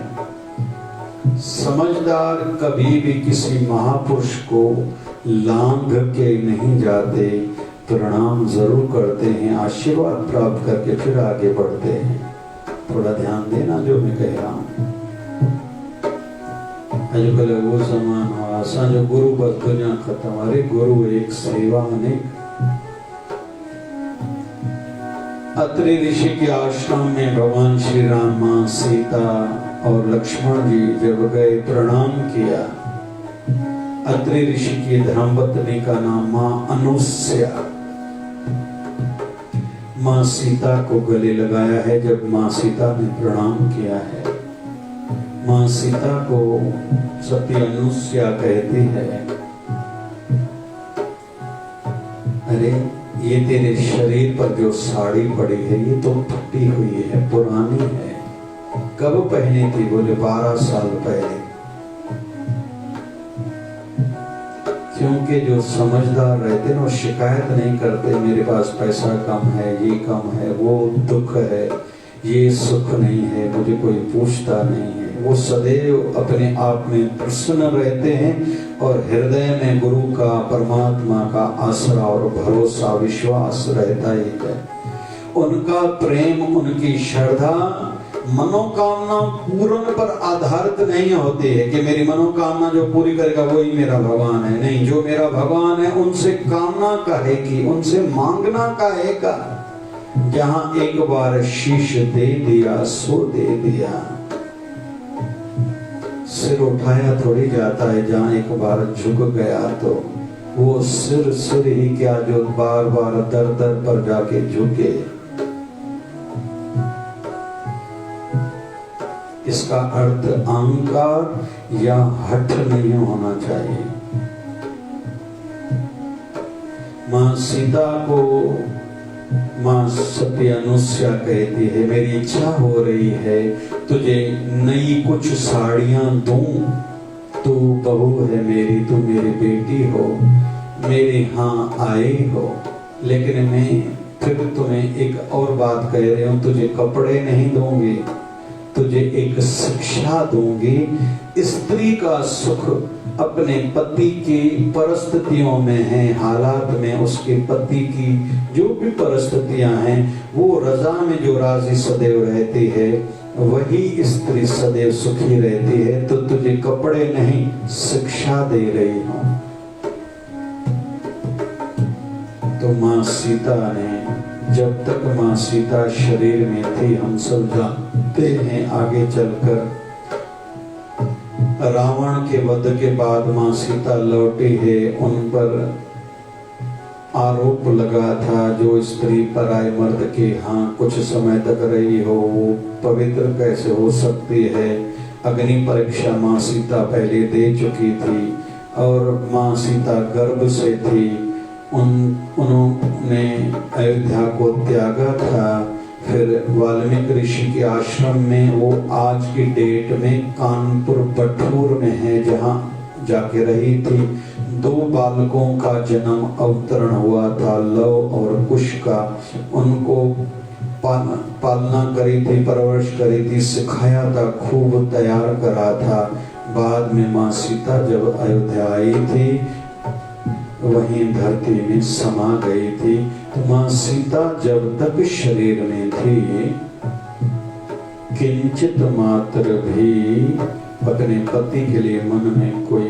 समझदार कभी भी किसी महापुरुष को लांघ के नहीं जाते, प्रणाम जरूर करते हैं, आशीर्वाद प्राप्त करके फिर आगे बढ़ते हैं। थोड़ा ध्यान देना जो मैं कह रहा हूं। अजकल वो समान हो आसान जो गुरु बस दुनिया खत्म। अरे गुरु एक, सेवा अनेक। अत्रि ऋषि के आश्रम में भगवान श्री राम, मां सीता और लक्ष्मण जी जब गए, प्रणाम किया। अत्रि ऋषि की धर्मपत्नी का नाम मां अनुसया। मां सीता को गले लगाया है जब मां सीता ने प्रणाम किया है। मां सीता को सती अनुसया कहती है, अरे ये तेरे शरीर पर जो साड़ी पड़ी है ये तो फटी हुई है, पुरानी है। कब पहनी थी? बोले 12 साल पहले। क्योंकि जो समझदार रहते हैं वो शिकायत नहीं करते, मेरे पास पैसा कम है, ये कम है, वो दुख है, ये सुख नहीं है, मुझे कोई पूछता नहीं है। वो सदैव अपने आप में प्रसन्न रहते हैं और हृदय में गुरु का, परमात्मा का आसरा और भरोसा, विश्वास रहता ही है। उनका प्रेम, उनकी श्रद्धा मनोकामना पूर्ण पर आधारित नहीं होती है कि मेरी मनोकामना जो पूरी करेगा वही मेरा भगवान है। नहीं, जो मेरा भगवान है उनसे कामना कहेगी, उनसे मांगना कहेगा। जहां एक बार शीश दे दिया सो दे दिया। सिर उठाया थोड़ी जाता है, जहाँ एक बार झुक गया तो वो सिर ही क्या जो बार बार दर दर पर जाके झुके। इसका अर्थ अहंकार या हठ नहीं होना चाहिए। मां सीता को मां सत्यानुष्या कहती है, मेरी इच्छा हो रही है तुझे नई कुछ साड़ियां दूं, तू बहू है मेरी, तू मेरी बेटी हो, मेरे यहाँ आए हो, लेकिन मैं फिर तुम्हें एक और बात कह रही हूँ, तुझे कपड़े नहीं दूंगी, तुझे एक शिक्षा दूंगी। स्त्री का सुख अपने पति की परिस्थितियों में है, हालात में उसके पति की जो भी परिस्थितियां हैं, वो रजा में जो राजी सदैव रहती है, वही स्त्री सदैव सुखी रहती है। तो तुझे कपड़े नहीं, शिक्षा दे रही हूं। तो मां सीता ने, जब तक मां सीता शरीर में थी, हम सब जानते हैं, आगे चलकर रावण के वध के बाद मां सीता लौटी है, उन पर आरोप लगा था, जो स्त्री पराये मर्द के यहाँ कुछ समय तक रही हो वो पवित्र कैसे हो सकती है। अग्नि परीक्षा मां सीता पहले दे चुकी थी और मां सीता गर्भ से थी। उन्होंने अयोध्या को त्यागा था। फिर वाल्मीकि ऋषि के आश्रम में, वो आज की डेट में कानपुर बठूर में है, जहाँ जाके रही थी। 2 बालकों का जन्म अवतरण हुआ था, लव और कुश का। उनको पालना करी थी, परवरिश करी थी, सिखाया था, खूब तैयार करा था। बाद में मां सीता जब अयोध्या आई थी, वहीं धरती में समा गई थी। तो मां सीता जब तक शरीर में थी, किंचित मात्र भी अपने पति के लिए मन में कोई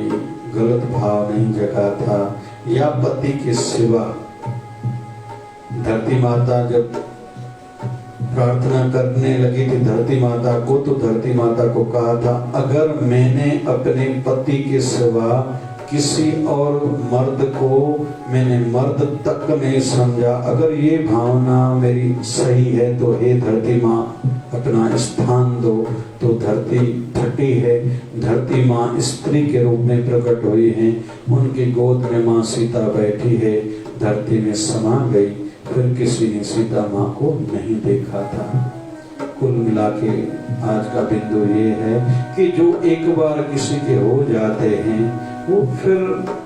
गलत भाव नहीं जगा था, या पति के सिवा। धरती माता जब प्रार्थना करने लगी थी धरती माता को, तो धरती माता को कहा था, अगर मैंने अपने पति के सिवा किसी और मर्द को मैंने मर्द तक नहीं समझा, अगर ये भावना मेरी सही है, तो हे धरती माँ अपना स्थान दो। तो धरती फटी है, धरती माँ स्त्री के रूप में प्रकट हुई हैं, उनकी गोद में माँ सीता बैठी है, धरती में समा गई। फिर किसी ने सीता माँ को नहीं देखा था। कुल मिला के आज का बिंदु ये है कि जो एक बार किसी के हो जाते हैं, वो फिर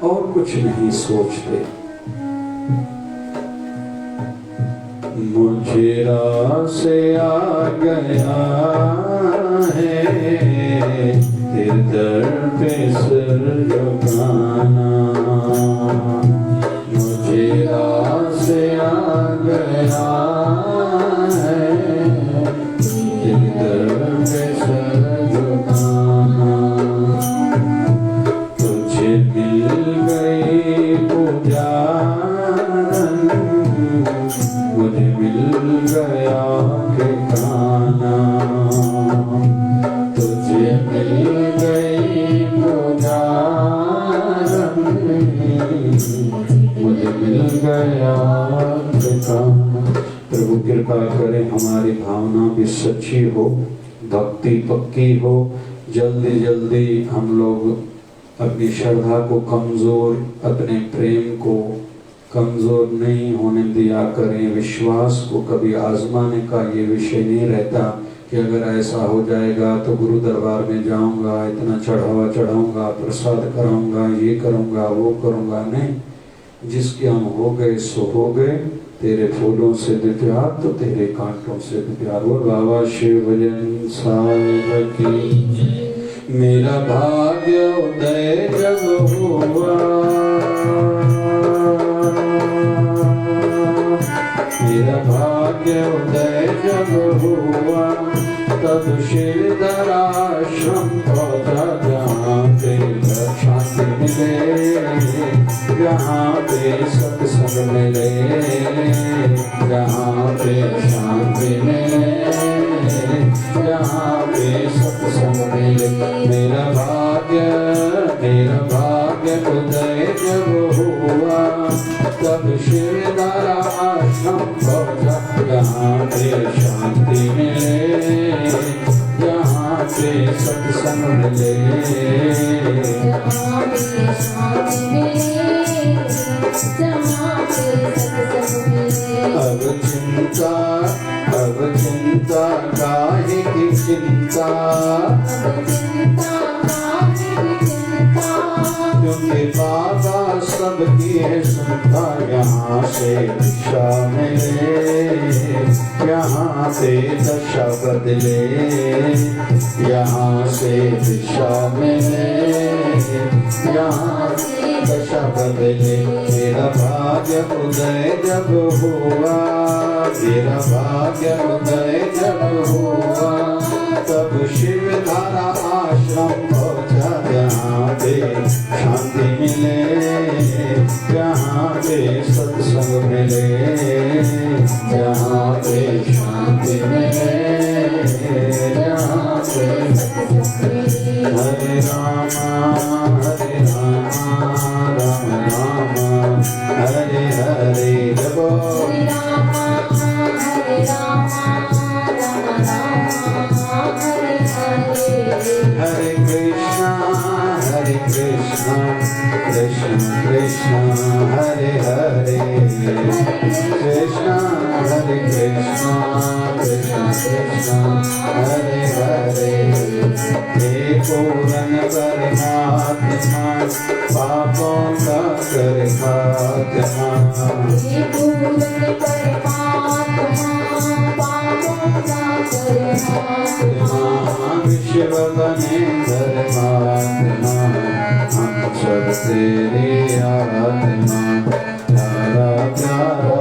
और कुछ नहीं सोचते। मुझे रास आ गया है तेरे दर पे सर झुकाना, मुझे रास आ गया है तेरे दर पे सर झुकाना। तुझे मिल गई पुजारन, मुझे मिल गया ठिकाना, तुझे मिल गई पुजारन, मुझे मिल गया ठिकाना। प्रभु कृपा करे हमारी भावना भी सच्ची हो, भक्ति पक्की हो। जल्दी जल्दी हम लोग अपनी श्रद्धा को कमजोर, अपने प्रेम को कमजोर नहीं होने दिया करें। विश्वास को कभी आजमाने का ये विषय नहीं रहता कि अगर ऐसा हो जाएगा तो गुरु दरबार में जाऊंगा, इतना चढ़ावा चढ़ाऊंगा, प्रसाद कराऊंगा, ये करूंगा, वो करूंगा। नहीं, जिसके हम हो गए सो हो गए। तेरे फूलों से भी प्यार तो तेरे कांटों से भी प्यार। वो बाबा शिव भजन साहिब की। मेरा भाग्य उदय जब हुआ, मेरा भाग्य उदय जब हुआ, तब श्रीधर आश्रम पहुंचा, जहाँ पे शांति मिले, जहाँ पे सत्संग मिले, जहाँ पे शांति मिले, जहाँ पे सत्संग मिले। मेरा भाग्य उदय जब हुआ, तब शिवधारा आश्रम पहुंचा। जहाँ पे शांति मिले, जहाँ पे सत्संग मिले, जहाँ पे शांति मिले, जहाँ पे सत्संग मिले। अब चिंता काहे की चिंता, क्योंकि बाबा सबकी है सुनता। यहाँ से दिशा मिले, यहाँ से दशा बदले, यहाँ से दिशा मिले, यहाँ से दशा बदले। मेरा भाग्य उदय जब हुआ, मेरा भाग्य उदय जब हुआ, तब शिवधारा आश्रम पहुंचा। जहाँ पे शांति मिले, जहाँ पे सत्संग मिले, जहाँ पे शांति मिले, जहाँ पे हरे रामा राम राम हरे हरे जपो। हरे कृष्णा कृष्ण कृष्ण हरे हरे, कृष्ण हरे कृष्ण कृष्ण हरे हरे। हे पूर्ण परमात्मा पापों का कर खात्मा, हे पूर्ण परमात्मा पापों का कर खात्मा। विश्व बने धर्मात्मा, हम सब तेरी आत्मा। प्यारा प्यारा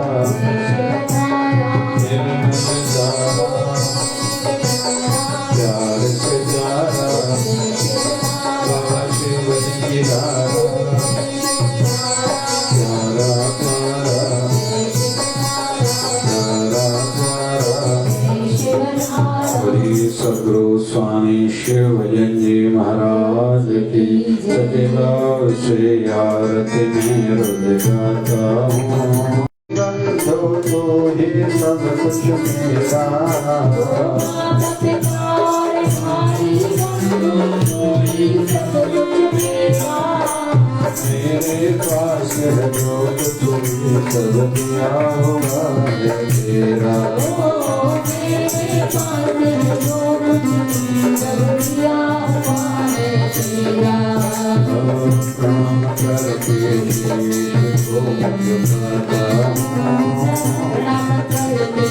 प्यार से प्यारा बाबा शिव जी प्यारा प्यारा श्री सद्गुरु स्वामी शिवजन जी महाराज की सदैव से आरती में रुद गाता हूँ। तो ही सब कुछ मेरा, मेरे पास है जो कुछ सब दिया होगा है तेरा। मेरे पास है जो कुछ सब दिया हुआ है तेरा। काम करके को मुझाता हूँ, काम करके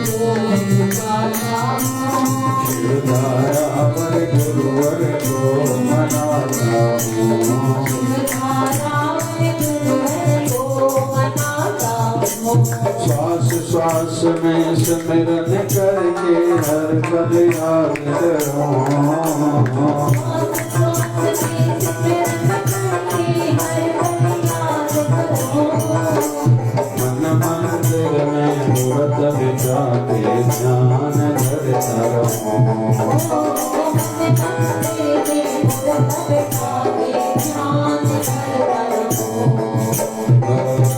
को मुझाता हूँ। शिवधारा वर गुरुवर को मनाता हूँ, शिवधारा वर गुरुवर को मनाता हूँ। श्वास श्वास में सिमरन करके हर पल याद करूँ, मन मंदिर में मूर्त बिठा के ध्यान धरता रहूं।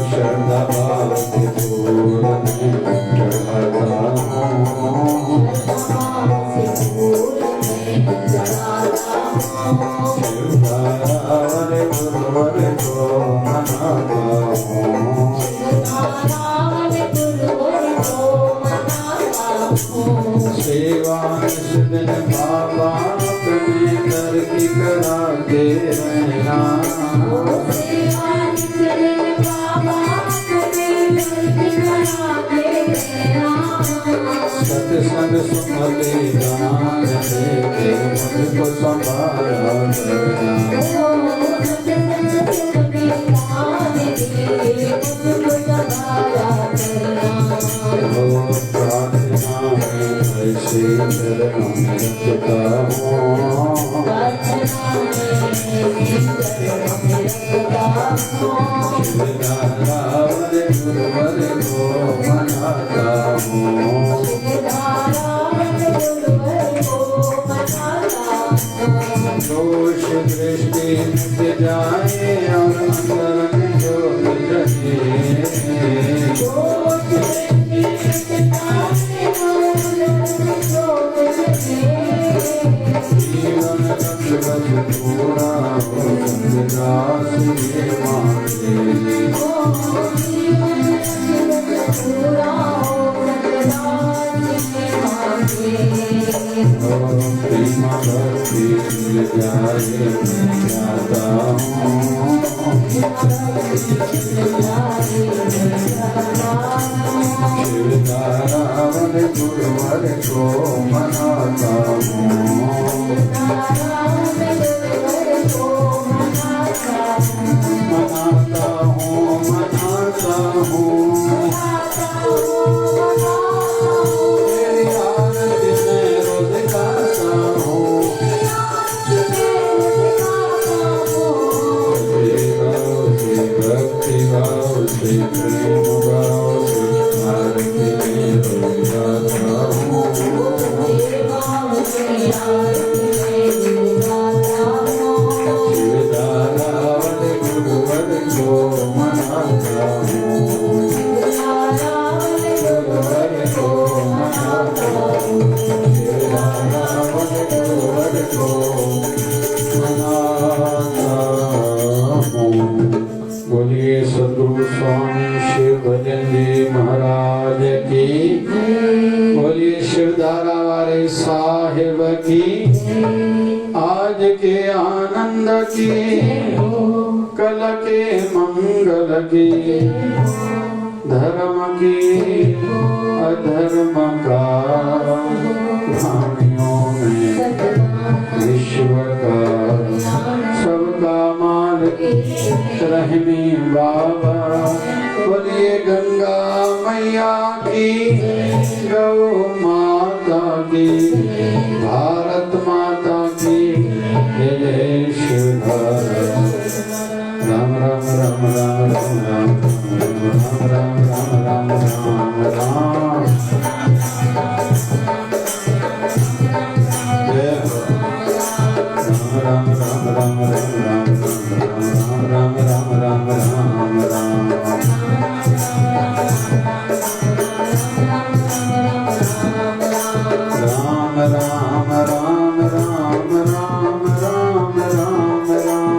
श्रद्धा भाव के फूल में चढ़ाता हूँ, शिवधारा वर गुरुवर को मनाता हूँ, सेवा दिन बाबा अपने घर की करा के रहना, सत्संग सुमति दान देके मुझको संभाला करना। प्रार्थना में ऐसे चरणों में रखता हूँ, शिवधारा वर गुरुवर को मनाता हूँ, दोष दृष्टि मिट जाए और अंदर में ज्योत जगे। जीवन रस पूरा हो दास ये मांगे। प्रेमा भक्ति मिल जाए जाता हूँ। शिवधारावन गुरुवर को मनाता हूँ। मनाता हूँ मेरी आरती में रोज गाता हूँ। भक्ति भाव से प्रेम भाव से आरती में रोज गाता हूँ। शिवधारावन गुरुवर को मनाता हूँ। गुरुवर को मनाता हूँ। शिवधारावन गुरुवर को मनाता हूँ। बोलिए सद्गुरु स्वामी शिव भजन जी महाराज की। बोलिए शिवधारा वाले साहिब की। आज के आनंद की, कल के मंगल की, धर्म की अधर्म का प्राणियों में विश्व का सबका मालिक रहमी बाबा। बोलिए गंगा मैया की, गौ माता की, भारत माता की जय शिवधारा। राम राम राम राम राम राम राम राम राम राम राम। जय हो राम राम राम राम राम राम राम राम राम राम राम। राम राम राम राम राम राम राम राम।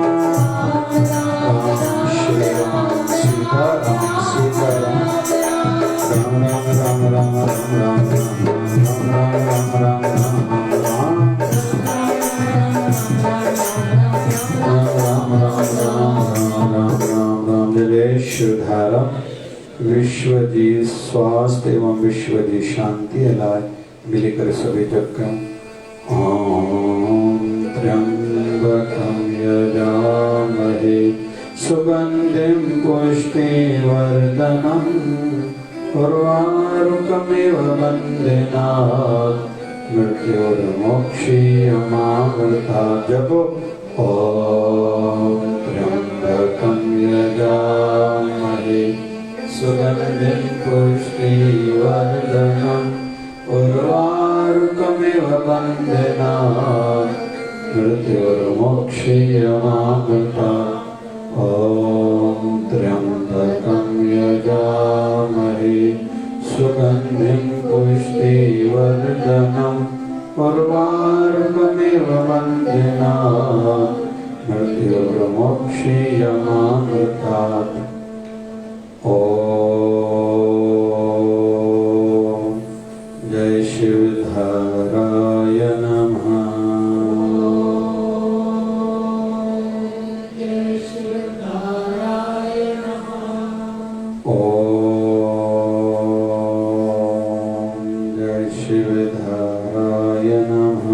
श्री राम सीता राम सीता राम। राम राम राम राम राम राम राम राम राम राम। जय शिवधारा। विश्व दी स्वास्थ्य एवं विश्व दी शांति अलाय मिलकर सभी जग ओम त्र्यंबकं यजामहे सुगंधिं पुष्टिवर्धनम् उर्वारुकमिव वंदेनात् मृत्युर्मोक्षीयमामृतात्। जपो ओम त्र्यंबकं यजामहे सुगंधिं पुष्टिवर्धनम् उर्वारुकमिव वंदेनात् मृत्युर्मोक्षीयमामृतात्। ओम त्र्यंबकं यजामहे सुगंधिं पुष्टिवर्धनम् उर्वारुकमिव वंदेनात् मृत्युर्मोक्षीयमामृतात्। ओम जय शिवधाराय नमः। शिवधाराय नमः। जय शिवधाराय नमः।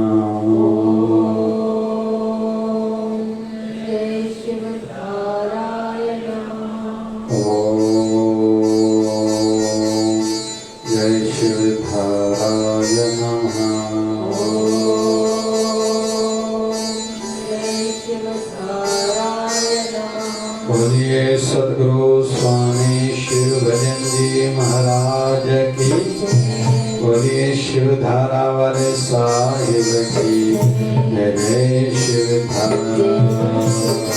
जय शिवधाराय नमः। जय शिवधाराय नमः। बोलिए सद्गुरु स्वामी शिव भजन जी महाराज की। बोलिए शिव धारा वाले साहिब की जय। शिव धारा